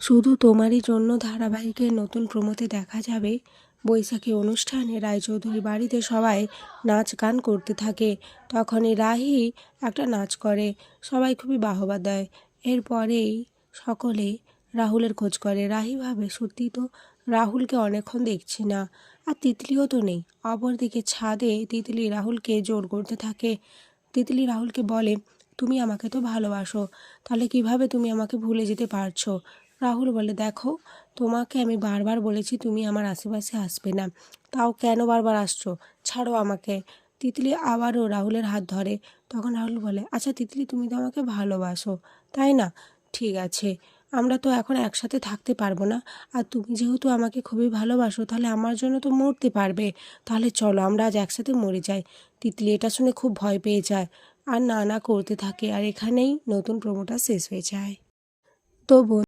শুধু তোমারই জন্য ধারাবাহিকের নতুন প্রোমোতে দেখা যাবে বৈশাখী অনুষ্ঠানে রায়চৌধুরী বাড়িতে সবাই নাচ গান করতে থাকে। তখনই রাহি একটা নাচ করে, সবাই খুবই বাহবা দেয়। এরপরেই সকলে রাহুলের খোঁজ করে। রাহি ভাবে সত্যি তো রাহুলকে অনেকক্ষণ দেখছি না, আর তিতলিও তো নেই। অপরদিকে ছাদে তিতলি রাহুলকে জোর করতে থাকে। তিতলি রাহুলকে বলে, তুমি আমাকে তো ভালোবাসো, তাহলে কিভাবে তুমি আমাকে ভুলে যেতে পারছো? রাহুল বলে, দেখো, তোমাকে আমি বারবার বলেছি তুমি আমার আশেপাশে আসবে না, তাও কেন বারবার আসছো? ছাড়ো আমাকে। তিতলি আবারও রাহুলের হাত ধরে। তখন রাহুল বলে, আচ্ছা তিতলি, তুমি তো আমাকে ভালোবাসো, তাই না? ঠিক আছে, আমরা তো এখন একসাথে থাকতে পারবো না, আর তুমি যেহেতু আমাকে খুবই ভালোবাসো, তাহলে আমার জন্য তো মরতে পারবে। তাহলে চলো আমরা আজ একসাথে মরে যাই। তিতলি এটা শুনে খুব ভয় পেয়ে যায় আর না না করতে থাকে। আর এখানেই নতুন প্রোমোটা শেষ হয়ে যায়। তো